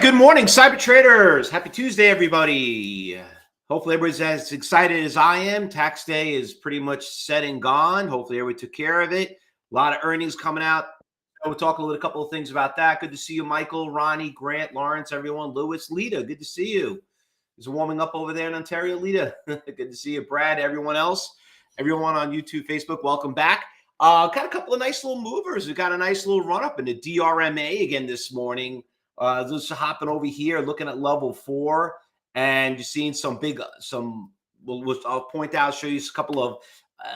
good morning, cyber traders. Happy Tuesday, everybody. Hopefully everybody's as excited as I am. Tax day is pretty much set and gone. Hopefully everybody took care of it. A lot of earnings coming out. We'll talk a couple of things about that. Good to see you, Michael, Ronnie, Grant, Lawrence, everyone. Lewis, Lita, good to see you. Is it warming up over there in Ontario, Lita? Good to see you, Brad, everyone else. Everyone on YouTube, Facebook, welcome back. Got a couple of nice little movers. We got a nice little run up in the DRMA again this morning. Just hopping over here, looking at level 4, and you're seeing some big, I'll point out, show you a couple of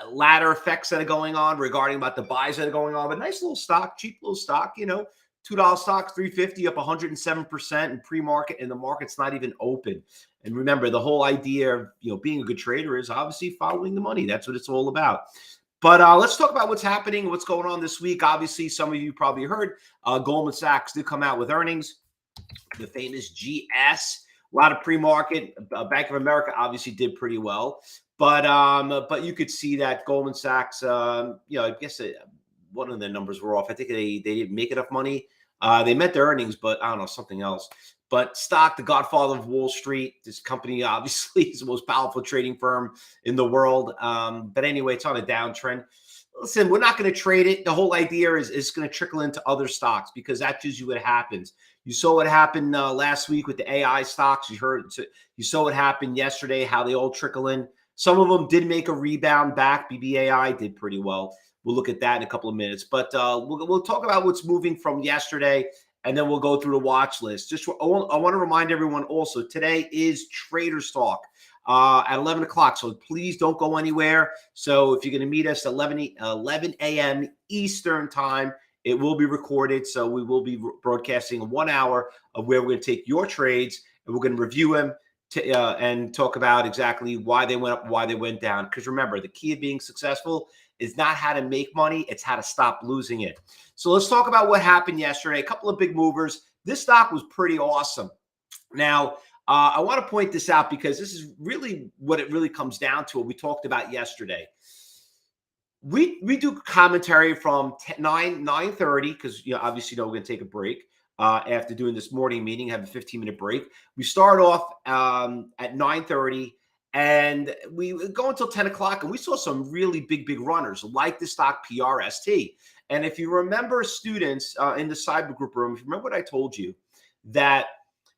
ladder effects that are going on regarding about the buys that are going on. But nice little stock, cheap little stock, $2 stock, 350 up 107% in pre-market, and the market's not even open. And remember, the whole idea of being a good trader is obviously following the money. That's what it's all about. But let's talk about what's happening, what's going on this week. Obviously, some of you probably heard Goldman Sachs did come out with earnings, the famous GS. A lot of pre-market. Bank of America obviously did pretty well. But you could see that Goldman Sachs, I guess one of their numbers were off. I think they didn't make enough money. They met their earnings, but I don't know, something else. But stock, the godfather of Wall Street, this company obviously is the most powerful trading firm in the world. But anyway, it's on a downtrend. Listen, we're not going to trade it. The whole idea is going to trickle into other stocks because that's usually what happens. You saw what happened last week with the AI stocks. You saw what happened yesterday, how they all trickle in. Some of them did make a rebound back. BBAI did pretty well. We'll look at that in a couple of minutes. But we'll talk about what's moving from yesterday, and then we'll go through the watch list. I want to remind everyone also, today is Traders Talk at 11 o'clock. So please don't go anywhere. So if you're going to meet us at 11 a.m. Eastern time, it will be recorded. So we will be broadcasting 1 hour of where we're going to take your trades, and we're going to review them and talk about exactly why they went up, why they went down. Because remember, the key of being successful is not how to make money, it's how to stop losing it. So let's talk about what happened yesterday. A couple of big movers. This stock was pretty awesome. Now, I want to point this out because this is really what it really comes down to, what we talked about yesterday. We do commentary from 9:30 because obviously we're going to take a break after doing this morning meeting, have a 15-minute break. We start off at 9:30. And we go until 10 o'clock, and we saw some really big runners like the stock PRST. And if you remember, students in the cyber group room, if you remember what I told you, that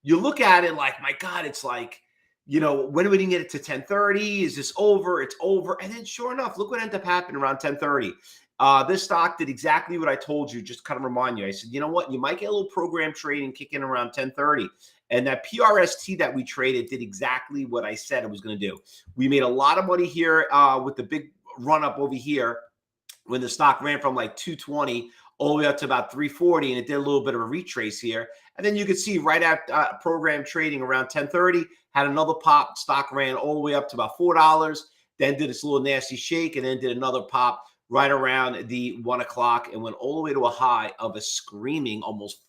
you look at it like, my God, it's like, when are we going to get it to 10:30? Is this over? It's over. And then sure enough, look what ended up happening around 10:30. This stock did exactly what I told you, just kind of remind you. I said, you know what? You might get a little program trading kick in around 10:30. And that PRST that we traded did exactly what I said it was going to do. We made a lot of money here with the big run up over here when the stock ran from like 220 all the way up to about 340, and it did a little bit of a retrace here. And then you could see right at program trading around 10:30, had another pop. Stock ran all the way up to about $4, then did this little nasty shake, and then did another pop right around the 1 o'clock and went all the way to a high of a screaming almost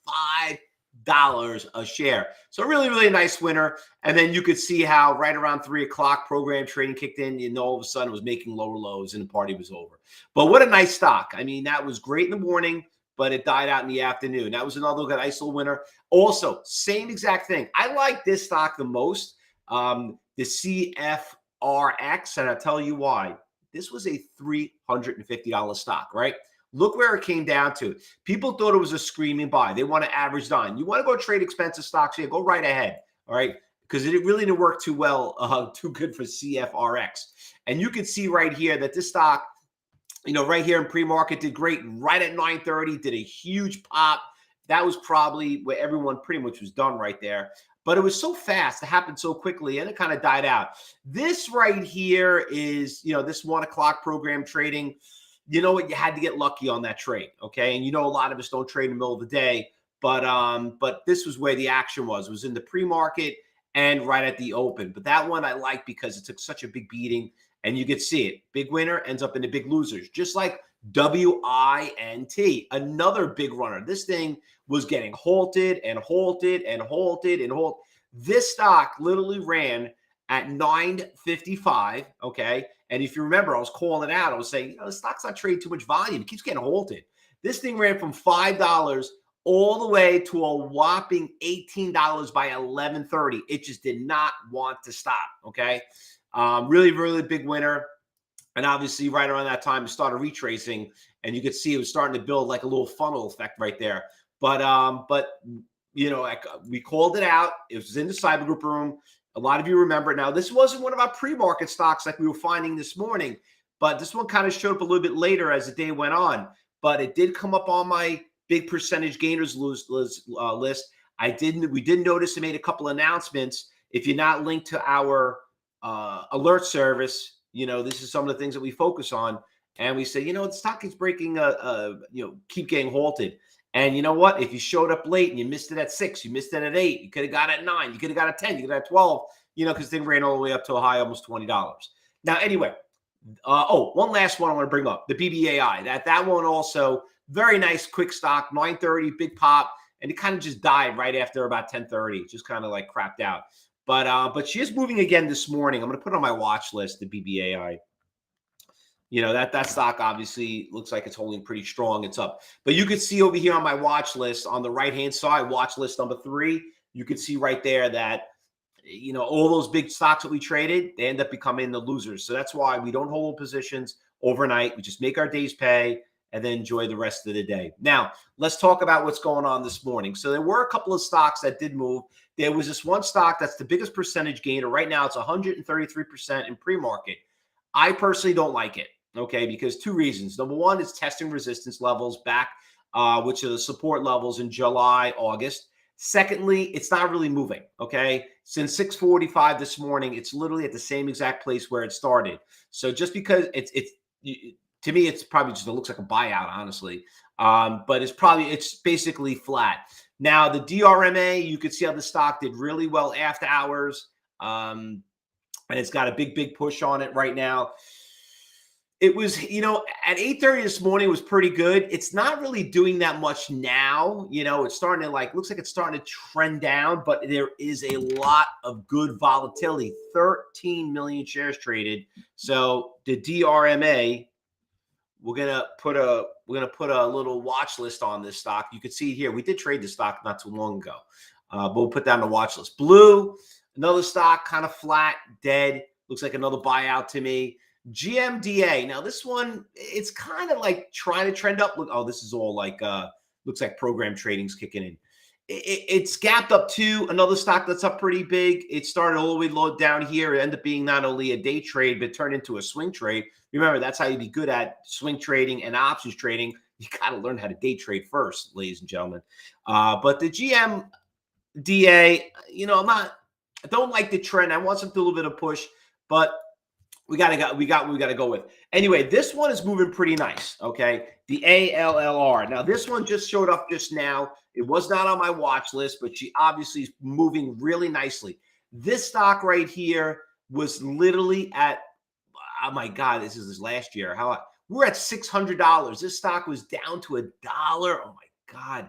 $5 a share. So really nice winner. And then you could see how right around 3 o'clock program trading kicked in, all of a sudden it was making lower lows and the party was over. But what a nice stock. I mean, that was great in the morning, but it died out in the afternoon. That was another nice little winner. Also, same exact thing. I like this stock the most, the CFRX, and I'll tell you why. This was a $350 stock, right? Look where it came down to. People thought it was a screaming buy. They want to average down. You want to go trade expensive stocks here, go right ahead, all right? Because it really didn't work too well, too good for CFRX. And you can see right here that this stock, right here in pre-market did great. Right at 9:30, did a huge pop. That was probably where everyone pretty much was done right there. But it was so fast, it happened so quickly, and it kind of died out. This right here is, this 1 o'clock program trading. You know what? You had to get lucky on that trade, okay? And a lot of us don't trade in the middle of the day, but this was where the action was. It was in the pre-market and right at the open. But that one I like because it took such a big beating, and you could see it. Big winner ends up in the big losers, just like WINT, another big runner. This thing was getting halted and halted and halted and halted. This stock literally ran at 9:55, okay? And if you remember, I was calling it out. I was saying, the stock's not trading too much volume. It keeps getting halted. This thing ran from $5 all the way to a whopping $18 by 11:30. It just did not want to stop. Okay. Really, really big winner. And obviously, right around that time, it started retracing, and you could see it was starting to build like a little funnel effect right there. But you know, we called it out. It was in the cyber group room. A lot of you remember. Now, this wasn't one of our pre-market stocks like we were finding this morning, but this one kind of showed up a little bit later as the day went on. But it did come up on my big percentage gainers list. We did notice it made a couple announcements. If you're not linked to our alert service, you know, this is some of the things that we focus on. And we say, you know, the stock is breaking, you know, keep getting halted. And you know what? If you showed up late and you missed it at 6, you missed it at 8, you could have got it at 9, you could have got it at 10, you could have got it at 12, you know, because thing ran all the way up to a high, almost $20. Now, anyway, one last one I want to bring up, the BBAI. That one also, very nice, quick stock, 9:30, big pop, and it kind of just died right after about 10:30, just kind of like crapped out. But she is moving again this morning. I'm going to put it on my watch list, the BBAI. You know, that stock obviously looks like it's holding pretty strong. It's up. But you could see over here on my watch list on the right-hand side, watch list number 3, you could see right there that, you know, all those big stocks that we traded, they end up becoming the losers. So that's why we don't hold positions overnight. We just make our days pay and then enjoy the rest of the day. Now, let's talk about what's going on this morning. So there were a couple of stocks that did move. There was this one stock that's the biggest percentage gainer. Right now, it's 133% in pre-market. I personally don't like it, okay, because 2 reasons. Number one, it's testing resistance levels back, which are the support levels in July, August. Secondly, it's not really moving, okay? Since 6:45 this morning, it's literally at the same exact place where it started. So just because to me, it's probably just, it looks like a buyout, honestly. But it's basically flat. Now, the DRMA, you could see how the stock did really well after hours. And it's got a big push on it right now. It was, you know, at 8:30 this morning, it was pretty good. It's not really doing that much now. You know, it's starting to looks like it's starting to trend down, but there is a lot of good volatility. 13 million shares traded. So the DRMA, we're gonna put a little watch list on this stock. You can see here, we did trade the stock not too long ago, but we'll put down the watch list. Blue, another stock, kind of flat, dead. Looks like another buyout to me. GMDA. Now this one, it's kind of like trying to trend up. Look, oh, this is all like looks like program trading's kicking in. It's gapped up to another stock that's up pretty big. It started all the way low down here. It ended up being not only a day trade, but turned into a swing trade. Remember, that's how you be good at swing trading and options trading. You got to learn how to day trade first, ladies and gentlemen. But the GMDA, you know, I don't like the trend. I want some little bit of push, but we gotta go with. Anyway, this one is moving pretty nice. Okay, the ALLR. Now this one just showed up just now. It was not on my watch list, but she obviously is moving really nicely. This stock right here was literally at, oh my God, this is last year. We're at $600. This stock was down to $1. Oh my God.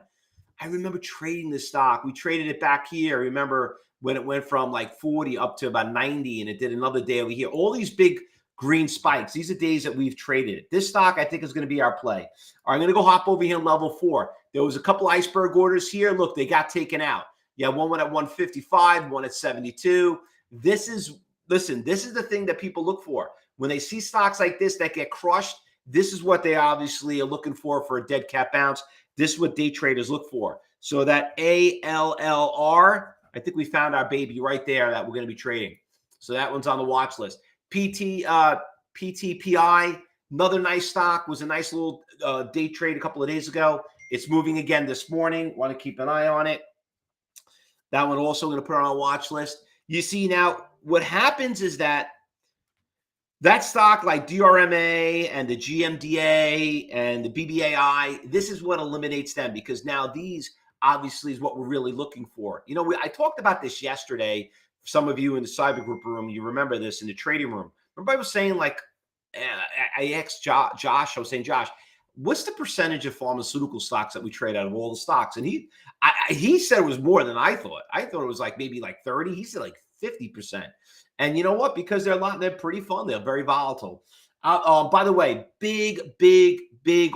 I remember trading this stock. We traded it back here. I remember when it went from like 40 up to about 90, and it did another day over here. All these big green spikes. These are days that we've traded it. This stock, I think, is going to be our play. All right, I'm going to go hop over here in level 4. There was a couple iceberg orders here. Look, they got taken out. Yeah, one went at 155, one at 72. This is the thing that people look for. When they see stocks like this that get crushed, this is what they obviously are looking for a dead cat bounce. This is what day traders look for. So that ALLR, I think we found our baby right there that we're going to be trading. So that one's on the watch list. PTPI, another nice stock, was a nice little day trade a couple of days ago. It's moving again this morning. Want to keep an eye on it. That one also going to put on our watch list. You see now, what happens is that stock like DRMA and the GMDA and the BBAI, this is what eliminates them, because now these obviously is what we're really looking for. You know, I talked about this yesterday. Some of you in the cyber group room, you remember this in the trading room. Remember I was saying, like, I asked Josh, I was saying, Josh, what's the percentage of pharmaceutical stocks that we trade out of all the stocks? And he said it was more than I thought. I thought it was like maybe like 30. He said like 50%. And you know what? Because they're pretty fun. They're very volatile. By the way, big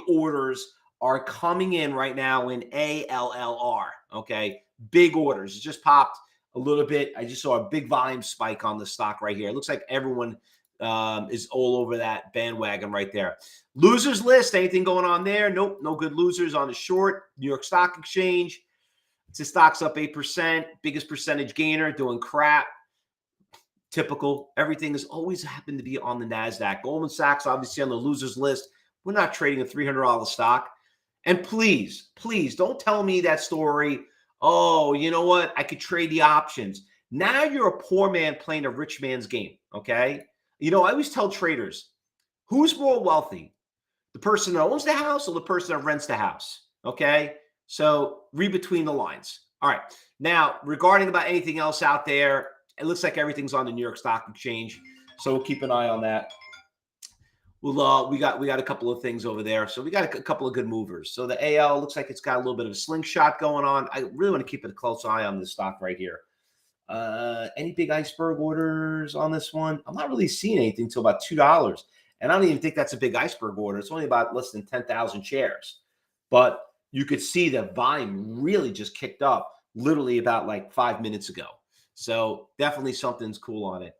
orders are coming in right now in ALLR. Okay, big orders. It just popped a little bit. I just saw a big volume spike on the stock right here. It looks like everyone is all over that bandwagon right there. Losers list. Anything going on there? Nope. No good losers on the short. New York Stock Exchange. The stock's up 8%. Biggest percentage gainer doing crap. Typical. Everything has always happened to be on the NASDAQ. Goldman Sachs, obviously, on the losers list. We're not trading a $300 stock. And please, please don't tell me that story. Oh, you know what? I could trade the options. Now you're a poor man playing a rich man's game. Okay. I always tell traders, who's more wealthy? The person that owns the house or the person that rents the house? Okay. So read between the lines. All right. Now, regarding about anything else out there, it looks like everything's on the New York Stock Exchange. So we'll keep an eye on that. We got a couple of things over there. So we got a couple of good movers. So the AL looks like it's got a little bit of a slingshot going on. I really want to keep a close eye on this stock right here. Any big iceberg orders on this one? I'm not really seeing anything until about $2. And I don't even think that's a big iceberg order. It's only about less than 10,000 shares. But you could see the volume really just kicked up literally about like 5 minutes ago. So definitely something's cool on it.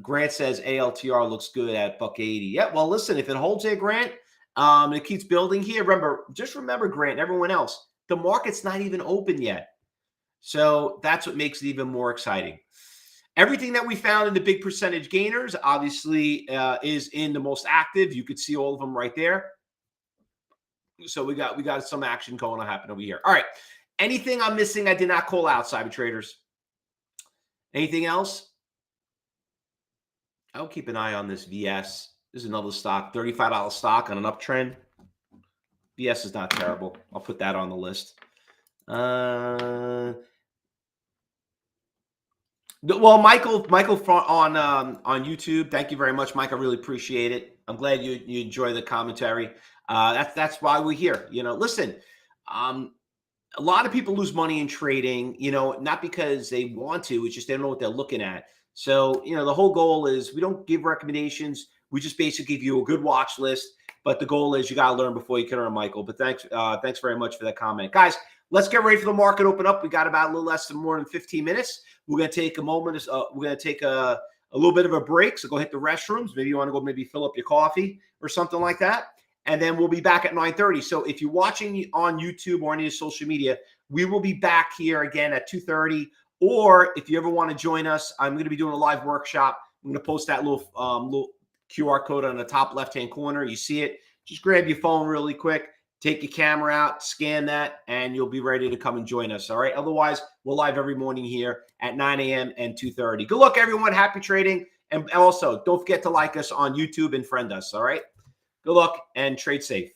Grant says ALTR looks good at $1.80. Yeah, well, listen, if it holds there, Grant, it keeps building here. Remember, Grant and everyone else, the market's not even open yet. So that's what makes it even more exciting. Everything that we found in the big percentage gainers, obviously, is in the most active. You could see all of them right there. So we got some action going on happen over here. All right. Anything I'm missing I did not call out, cyber traders? Anything else? I'll keep an eye on this VS. This is another stock, $35 stock on an uptrend. VS is not terrible. I'll put that on the list. Well, Michael on YouTube. Thank you very much, Mike. I really appreciate it. I'm glad you enjoy the commentary. That's why we're here. Listen, a lot of people lose money in trading, not because they want to, it's just they don't know what they're looking at. So, the whole goal is we don't give recommendations. We just basically give you a good watch list. But the goal is you got to learn before you can earn, Michael. But thanks very much for that comment. Guys, let's get ready for the market open up. We got about a little less than more than 15 minutes. We're going to take a moment. We're going to take a little bit of a break. So go hit the restrooms. Maybe you want to go fill up your coffee or something like that. And then we'll be back at 9:30. So if you're watching on YouTube or any of social media, we will be back here again at 2:30. Or if you ever want to join us, I'm going to be doing a live workshop. I'm going to post that little QR code on the top left-hand corner. You see it. Just grab your phone really quick, take your camera out, scan that, and you'll be ready to come and join us. All right. Otherwise, we're live every morning here at 9 a.m. and 2:30. Good luck, everyone. Happy trading. And also, don't forget to like us on YouTube and friend us. All right. Good luck and trade safe.